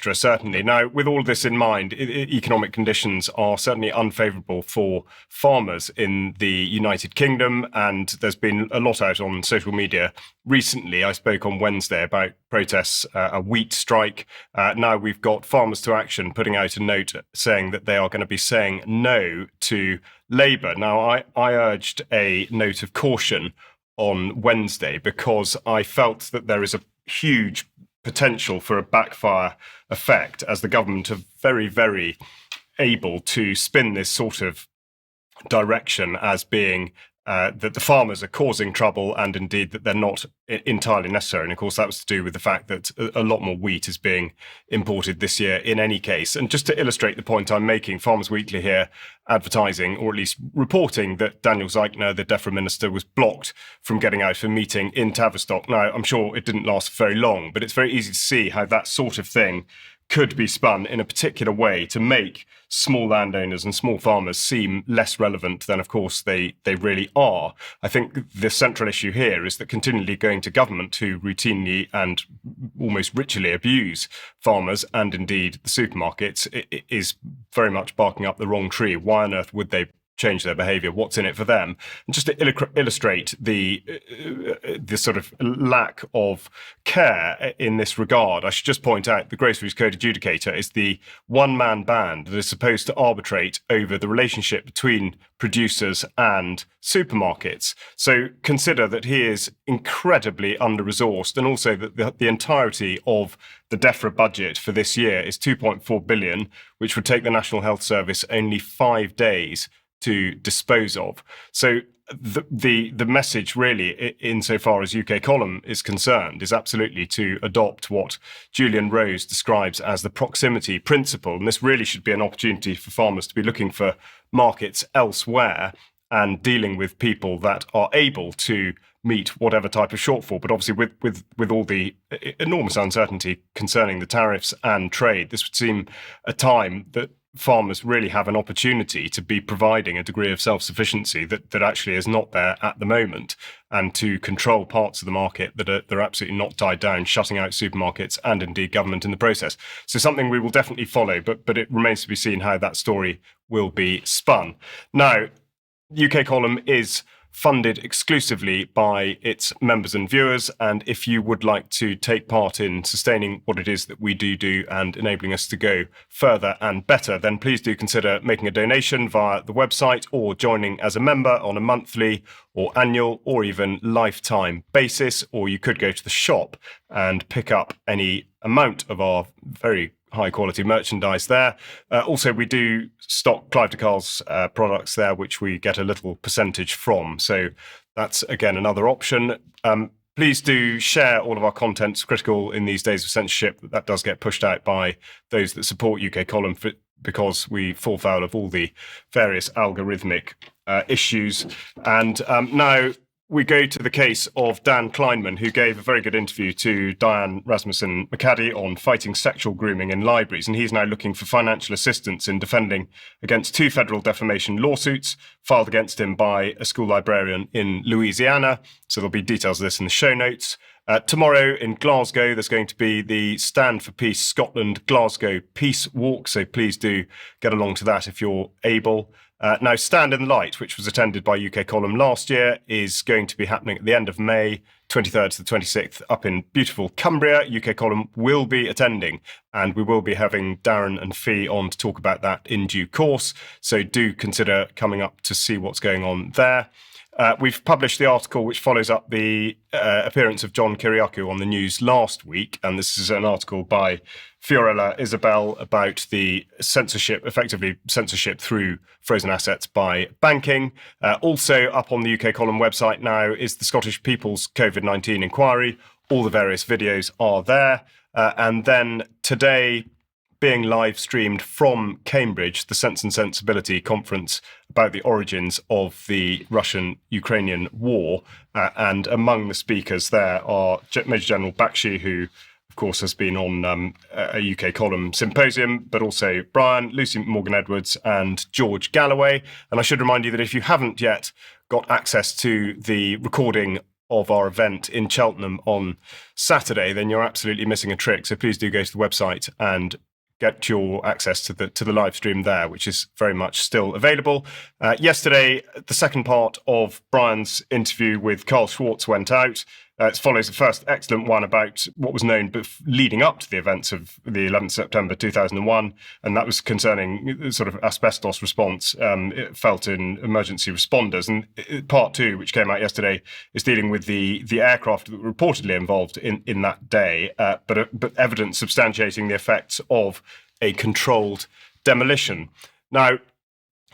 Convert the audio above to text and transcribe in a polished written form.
extra, certainly. Now, with all of this in mind, economic conditions are certainly unfavourable for farmers in the United Kingdom, and there's been a lot out on social media recently. I spoke on Wednesday about protests, a wheat strike. Now we've got Farmers to Action putting out a note saying that they are going to be saying no to Labour. Now, I urged a note of caution on Wednesday because I felt that there is a huge potential for a backfire effect as the government are very, very able to spin this sort of direction as being that the farmers are causing trouble and indeed that they're not entirely necessary. And of course, that was to do with the fact that a lot more wheat is being imported this year in any case. And just to illustrate the point I'm making, Farmers Weekly here advertising, or at least reporting, that Daniel Zeichner, the Defra minister, was blocked from getting out for a meeting in Tavistock. Now, I'm sure it didn't last very long, but it's very easy to see how that sort of thing could be spun in a particular way to make small landowners and small farmers seem less relevant than, of course, they really are. I think the central issue here is that continually going to government who routinely and almost ritually abuse farmers and indeed the supermarkets is very much barking up the wrong tree. Why on earth would they change their behaviour? What's in it for them? And just to illustrate the sort of lack of care in this regard, I should just point out the Groceries Code Adjudicator is the one-man band that is supposed to arbitrate over the relationship between producers and supermarkets. So consider that he is incredibly under-resourced, and also that the entirety of the Defra budget for this year is 2.4 billion, which would take the National Health Service only 5 days to dispose of. So the message really, insofar as UK Column is concerned, is absolutely to adopt what Julian Rose describes as the proximity principle. And this really should be an opportunity for farmers to be looking for markets elsewhere and dealing with people that are able to meet whatever type of shortfall. But obviously with all the enormous uncertainty concerning the tariffs and trade, this would seem a time that farmers really have an opportunity to be providing a degree of self-sufficiency that actually is not there at the moment, and to control parts of the market that are absolutely not tied down, shutting out supermarkets and indeed government in the process. So something we will definitely follow, but it remains to be seen how that story will be spun. Now, UK Column is funded exclusively by its members and viewers, and if you would like to take part in sustaining what it is that we do and enabling us to go further and better, then please do consider making a donation via the website or joining as a member on a monthly or annual or even lifetime basis, or you could go to the shop and pick up any amount of our very high quality merchandise there. Also, we do stock Clive de Carle's products there, which we get a little percentage from. So that's, again, another option. Please do share all of our content. It's critical in these days of censorship that does get pushed out by those that support UK Column, because we fall foul of all the various algorithmic issues. And now we go to the case of Dan Kleinman, who gave a very good interview to Diane Rasmussen McCaddy on fighting sexual grooming in libraries. And he's now looking for financial assistance in defending against 2 federal defamation lawsuits filed against him by a school librarian in Louisiana. So there'll be details of this in the show notes. Tomorrow in Glasgow, there's going to be the Stand for Peace Scotland Glasgow Peace Walk. So please do get along to that if you're able. Now, Stand in the Light, which was attended by UK Column last year, is going to be happening at the end of May, 23rd to the 26th, up in beautiful Cumbria. UK Column will be attending, and we will be having Darren and Fee on to talk about that in due course. So do consider coming up to see what's going on there. We've published the article which follows up the appearance of John Kiriakou on the news last week, and this is an article by Fiorella Isabel about the effectively censorship through frozen assets by banking. Also up on the UK Column website now is the Scottish People's COVID-19 inquiry. All the various videos are there. And then today, being live streamed from Cambridge, the Sense and Sensibility conference about the origins of the Russian-Ukrainian war. And among the speakers there are Major General Bakshi, who, of course, has been on a UK Column symposium, but also Brian, Lucy Morgan-Edwards and George Galloway. And I should remind you that if you haven't yet got access to the recording of our event in Cheltenham on Saturday, then you're absolutely missing a trick. So please do go to the website and get your access to the live stream there, which is very much still available. Yesterday, the second part of Brian's interview with Carl Schwartz went out. It follows the first excellent one about what was known leading up to the events of the 11th September 2001, and that was concerning sort of asbestos response felt in emergency responders. And part two, which came out yesterday, is dealing with the aircraft that were reportedly involved in that day, but evidence substantiating the effects of a controlled demolition. Now,